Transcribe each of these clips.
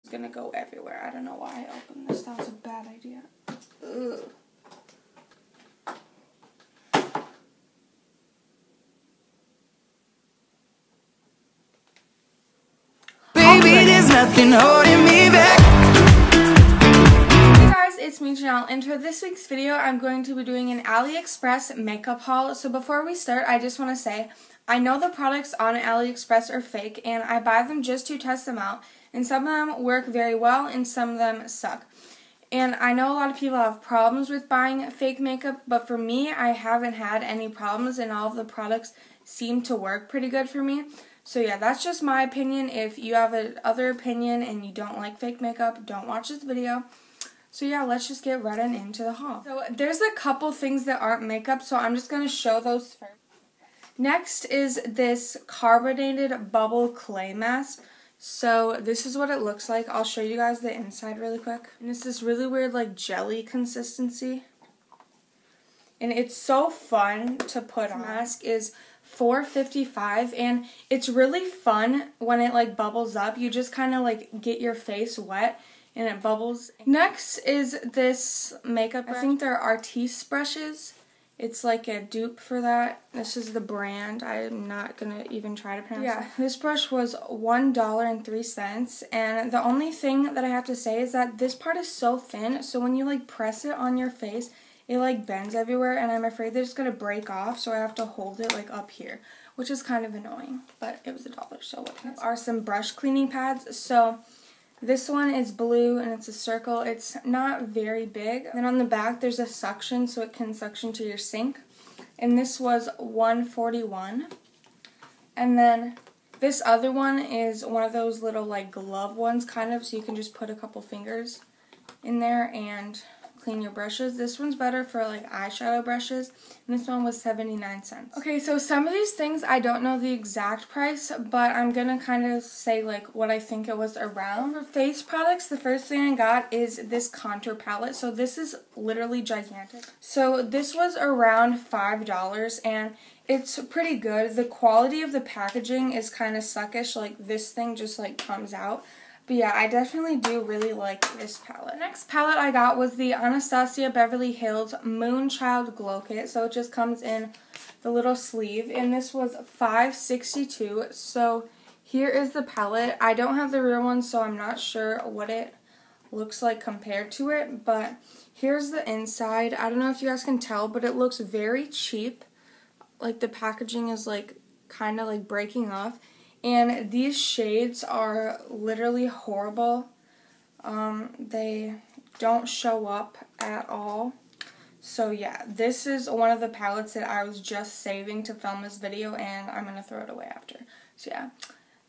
It's gonna go everywhere. I don't know why I opened this. That was a bad idea. Ugh. Baby, there's nothing holding me back. Hey guys, it's me, Janelle, and for this week's video, I'm going to be doing an Aliexpress makeup haul. So before we start, I just want to say, I know the products on Aliexpress are fake, and I buy them just to test them out. And some of them work very well, and some of them suck. And I know a lot of people have problems with buying fake makeup, but for me, I haven't had any problems, and all of the products seem to work pretty good for me. So yeah, that's just my opinion. If you have another opinion and you don't like fake makeup, don't watch this video. So yeah, let's just get right on into the haul. So there's a couple things that aren't makeup, so I'm just going to show those first. Next is this carbonated bubble clay mask. So this is what it looks like. I'll show you guys the inside really quick. And it's this really weird like jelly consistency. And it's so fun to put on. This mask is $4.55 and it's really fun when it like bubbles up. You just kind of like get your face wet and it bubbles. Next is this makeup brush. I think they're Artiste brushes. It's like a dupe for that. This is the brand. I'm not going to even try to pronounce it. Yeah, this brush was $1.03, and the only thing that I have to say is that this part is so thin, so when you like press it on your face, it like bends everywhere, and I'm afraid that it's going to break off, so I have to hold it like up here, which is kind of annoying, but it was $1, so what are some brush cleaning pads. So this one is blue and it's a circle. It's not very big. Then on the back there's a suction so it can suction to your sink. And this was $1.41. And then this other one is one of those little like glove ones kind of, so you can just put a couple fingers in there and clean your brushes. This one's better for like eyeshadow brushes, and this one was 79 cents. Okay, so some of these things I don't know the exact price, but I'm gonna kind of say like what I think it was around. For face products, the first thing I got is this contour palette. So this is literally gigantic. So this was around $5 and it's pretty good. The quality of the packaging is kind of suckish, like this thing just like comes out. But yeah, I definitely do really like this palette. The next palette I got was the Anastasia Beverly Hills Moonchild Glow Kit. So it just comes in the little sleeve, and this was $5.62. So here is the palette. I don't have the real one, so I'm not sure what it looks like compared to it. But here's the inside. I don't know if you guys can tell, but it looks very cheap. Like the packaging is like kind of like breaking off. And these shades are literally horrible. They don't show up at all. So yeah, this is one of the palettes that I was just saving to film this video, and I'm going to throw it away after. So yeah,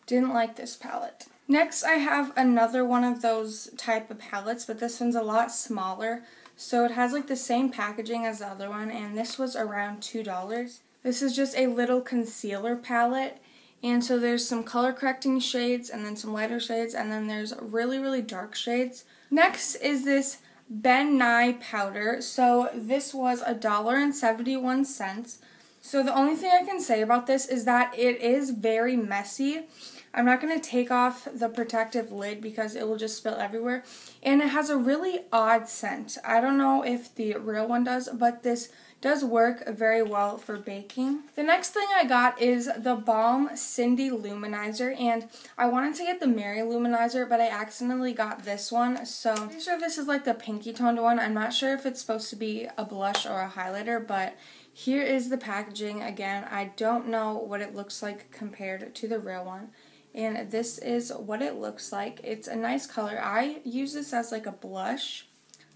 didn't like this palette. Next, I have another one of those type of palettes, but this one's a lot smaller. So it has like the same packaging as the other one, and this was around $2. This is just a little concealer palette. And so there's some color correcting shades and then some lighter shades, and then there's really, really dark shades. Next is this Ben Nye powder. So this was $1.71. So the only thing I can say about this is that it is very messy. I'm not going to take off the protective lid because it will just spill everywhere. And it has a really odd scent. I don't know if the real one does, but this does work very well for baking. The next thing I got is the Balm Cindy Luminizer, and I wanted to get the Mary Luminizer, but I accidentally got this one, so I'm pretty sure this is like the pinky toned one. I'm not sure if it's supposed to be a blush or a highlighter, but here is the packaging. Again, I don't know what it looks like compared to the real one, and this is what it looks like. It's a nice color. I use this as like a blush.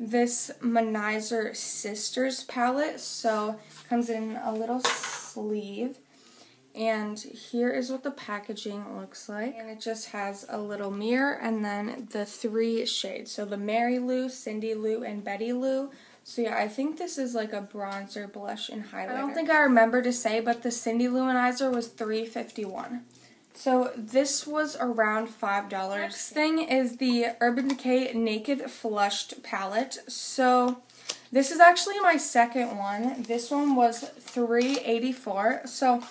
This Manizer Sisters palette, so it comes in a little sleeve, and here is what the packaging looks like, and it just has a little mirror and then the 3 shades, so the Mary Lou, Cindy Lou, and Betty Lou. So yeah, I think this is like a bronzer, blush, and highlighter. I don't think I remember to say, but the Cindy Luminizer was $3.51. So this was around $5. Next thing is the Urban Decay Naked Flushed palette. So this is actually my second one. This one was $3.84. So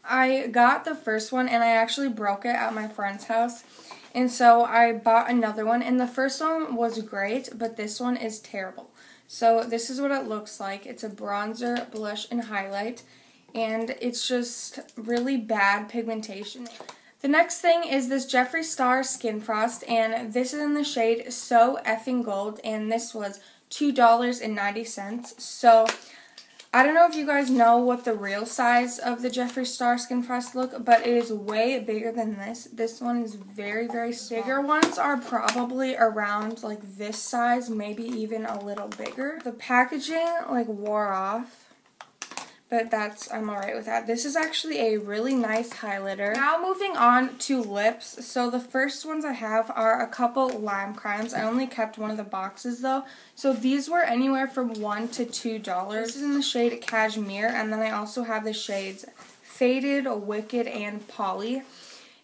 I got the first one and I actually broke it at my friend's house. And so I bought another one, and the first one was great, but this one is terrible. So this is what it looks like. It's a bronzer, blush, and highlight, and it's just really bad pigmentation. The next thing is this Jeffree Star Skin Frost, and this is in the shade So Effing Gold, and this was $2.90. So I don't know if you guys know what the real size of the Jeffree Star Skin Frost look, but it is way bigger than this. This one is very, very small. Bigger ones are probably around like this size, maybe even a little bigger. The packaging like wore off, but I'm alright with that. This is actually a really nice highlighter. Now moving on to lips. So the first ones I have are a couple lime crimes. I only kept one of the boxes though. So these were anywhere from $1 to $2. This is in the shade Cashmere, and then I also have the shades Faded, Wicked, and Polly.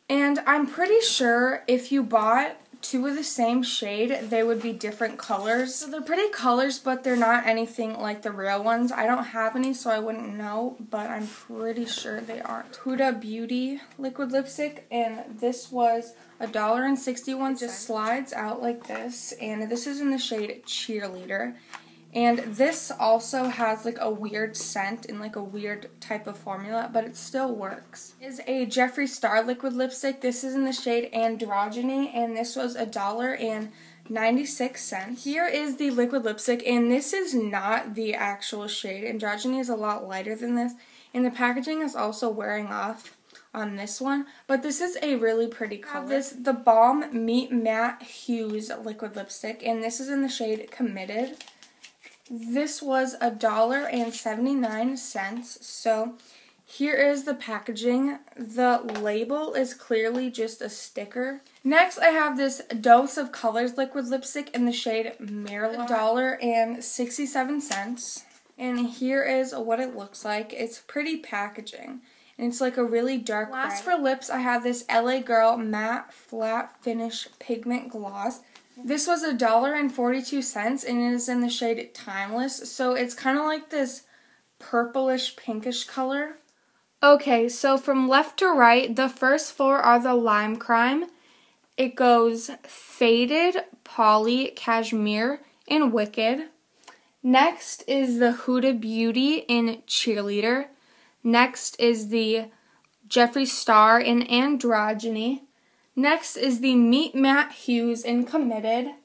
And I'm pretty sure if you bought two of the same shade, they would be different colors. So they're pretty colors, but they're not anything like the real ones. I don't have any, so I wouldn't know, but I'm pretty sure they aren't. Huda Beauty liquid lipstick, and this was $1.61. It just slides out like this, and this is in the shade Cheerleader. And this also has like a weird scent and like a weird type of formula, but it still works. This is a Jeffree Star liquid lipstick. This is in the shade Androgyny, and this was $1.96. Here is the liquid lipstick, and this is not the actual shade. Androgyny is a lot lighter than this, and the packaging is also wearing off on this one, but this is a really pretty color. This the Balm Meet Matte Hues liquid lipstick, and this is in the shade Committed. This was $1.79, so here is the packaging. The label is clearly just a sticker. Next, I have this Dose of Colors liquid lipstick in the shade Merlot, $1.67. And here is what it looks like. It's pretty packaging, and it's like a really dark red. Last for lips, I have this LA Girl Matte Flat Finish Pigment Gloss. This was $1.42, and it is in the shade Timeless, so it's kind of like this purplish pinkish color. Okay, so from left to right, the first four are the Lime Crime. It goes Faded, Polly, Cashmere, and Wicked. Next is the Huda Beauty in Cheerleader. Next is the Jeffree Star in Androgyny. Next is the Meet Matte Hues in Committed.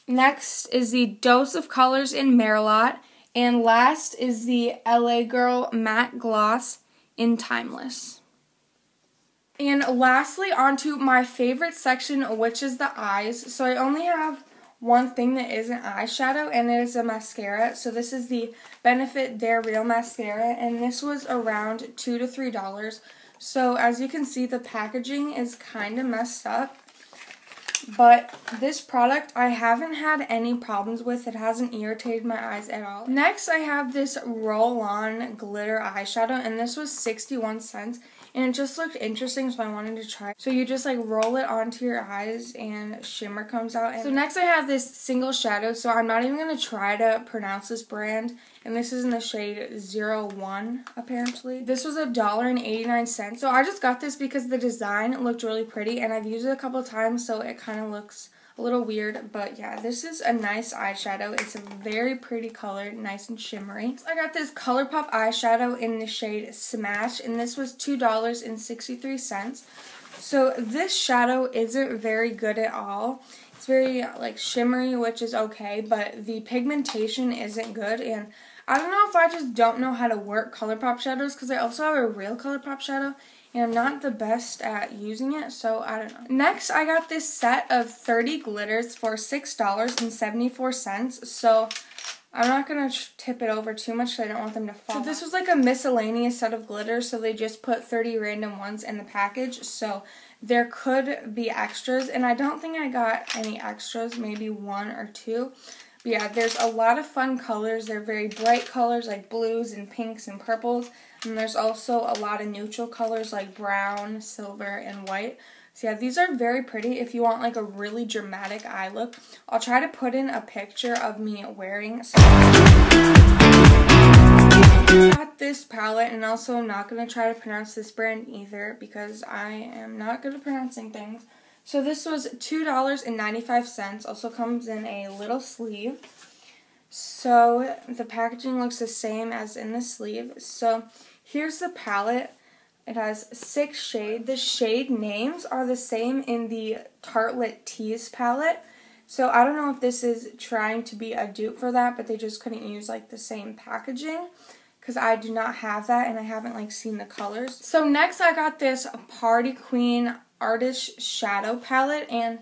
Next is the Dose of Colors in Merlot. And last is the LA Girl Matte Gloss in Timeless. And lastly, onto my favorite section, which is the eyes. So I only have one thing that isn't eyeshadow, and it is a mascara. So this is the Benefit They're Real Mascara, and this was around $2 to $3. So as you can see, the packaging is kind of messed up, but this product I haven't had any problems with. It hasn't irritated my eyes at all. Next, I have this roll-on glitter eyeshadow, and this was 61 cents, and it just looked interesting, so I wanted to try it. So you just like roll it onto your eyes and shimmer comes out. So next I have this single shadow, so I'm not even going to try to pronounce this brand, and this is in the shade 01 apparently. This was $1.89, so I just got this because the design looked really pretty, and I've used it a couple of times, so it kind of looks a little weird, but yeah, this is a nice eyeshadow. It's a very pretty color, nice and shimmery. So I got this ColourPop eyeshadow in the shade Smash, and this was $2.63. So this shadow isn't very good at all. It's very like shimmery, which is okay, but the pigmentation isn't good, and I don't know if I just don't know how to work ColourPop shadows, because I also have a real ColourPop shadow, and I'm not the best at using it, so I don't know. Next, I got this set of 30 glitters for $6.74, so I'm not going to tip it over too much because I don't want them to fall. So this was like a miscellaneous set of glitters, so they just put 30 random ones in the package, so there could be extras, and I don't think I got any extras, maybe one or two. But yeah, there's a lot of fun colors. They're very bright colors like blues and pinks and purples. And there's also a lot of neutral colors like brown, silver, and white. So yeah, these are very pretty if you want like a really dramatic eye look. I'll try to put in a picture of me wearing. So I got this palette, and also I'm not going to try to pronounce this brand either because I am not good at pronouncing things. So this was $2.95. Also comes in a little sleeve. So the packaging looks the same as in the sleeve. So here's the palette. It has 6 shades. The shade names are the same in the Tartelette Tease palette. So I don't know if this is trying to be a dupe for that, but they just couldn't use like the same packaging because I do not have that and I haven't like seen the colors. So next I got this Party Queen Artist Shadow palette, and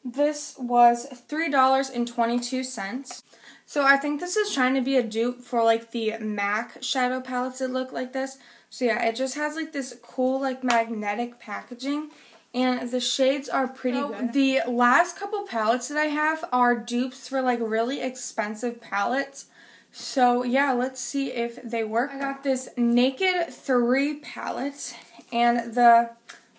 this was $3.22. So I think this is trying to be a dupe for like the MAC shadow palettes that look like this. So yeah, it just has like this cool like magnetic packaging, and the shades are pretty good. The last couple palettes that I have are dupes for like really expensive palettes. So yeah, let's see if they work. I got this Naked 3 palette, and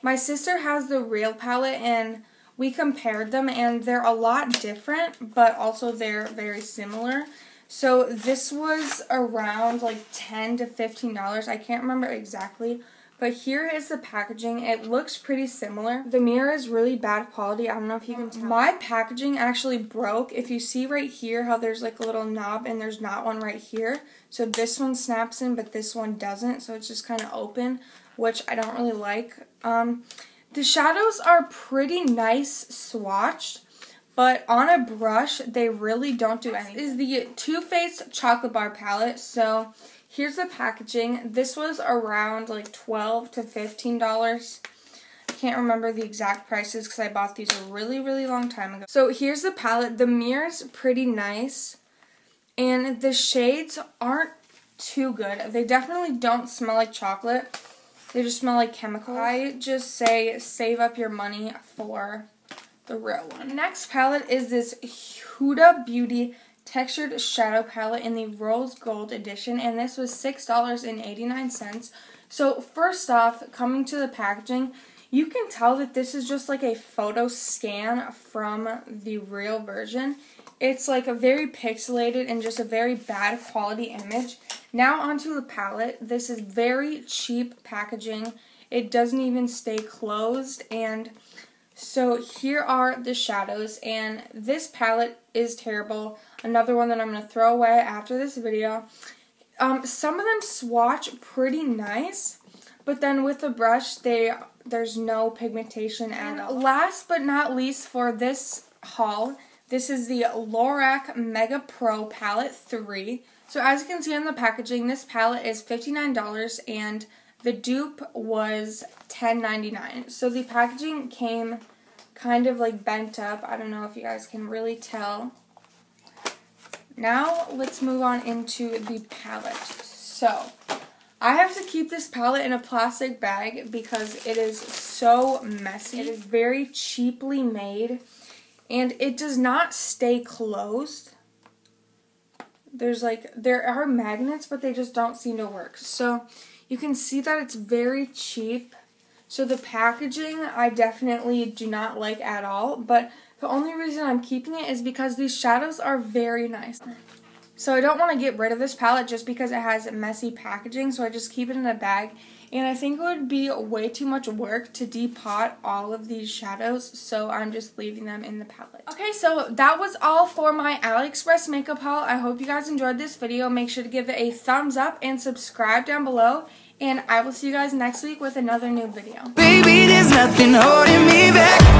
my sister has the real palette, and we compared them, and they're a lot different, but also they're very similar. So this was around like $10 to $15. I can't remember exactly, but here is the packaging. It looks pretty similar. The mirror is really bad quality. I don't know if you can tell. My packaging actually broke. If you see right here how there's like a little knob and there's not one right here. So this one snaps in, but this one doesn't. So it's just kind of open, which I don't really like. The shadows are pretty nice swatched, but on a brush, they really don't do anything. This is the Too Faced Chocolate Bar palette. So here's the packaging. This was around like $12 to $15. I can't remember the exact prices because I bought these a really, really long time ago. So here's the palette. The mirror's pretty nice, and the shades aren't too good. They definitely don't smell like chocolate. They just smell like chemicals. I just say save up your money for the real one. Next palette is this Huda Beauty Textured Shadow Palette in the Rose Gold Edition, and this was $6.89. So first off, coming to the packaging, you can tell that this is just like a photo scan from the real version. It's like a very pixelated and just a very bad quality image. Now onto the palette. This is very cheap packaging. It doesn't even stay closed, and so here are the shadows, and this palette is terrible. Another one that I'm going to throw away after this video. Some of them swatch pretty nice, but then with the brush, there's no pigmentation at all. Last but not least for this haul, this is the Lorac Mega Pro Palette 3. So as you can see on the packaging, this palette is $59 and the dupe was $10.99. So the packaging came kind of like bent up. I don't know if you guys can really tell. Now let's move on into the palette. So I have to keep this palette in a plastic bag because it is so messy. It is very cheaply made, and it does not stay closed. There are magnets, but they just don't seem to work. So you can see that it's very cheap. So the packaging I definitely do not like at all, but the only reason I'm keeping it is because these shadows are very nice. So I don't want to get rid of this palette just because it has messy packaging, so I just keep it in a bag. And I think it would be way too much work to depot all of these shadows, so I'm just leaving them in the palette. Okay, so that was all for my Aliexpress makeup haul. I hope you guys enjoyed this video. Make sure to give it a thumbs up and subscribe down below. And I will see you guys next week with another new video. Baby, there's nothing holding me back.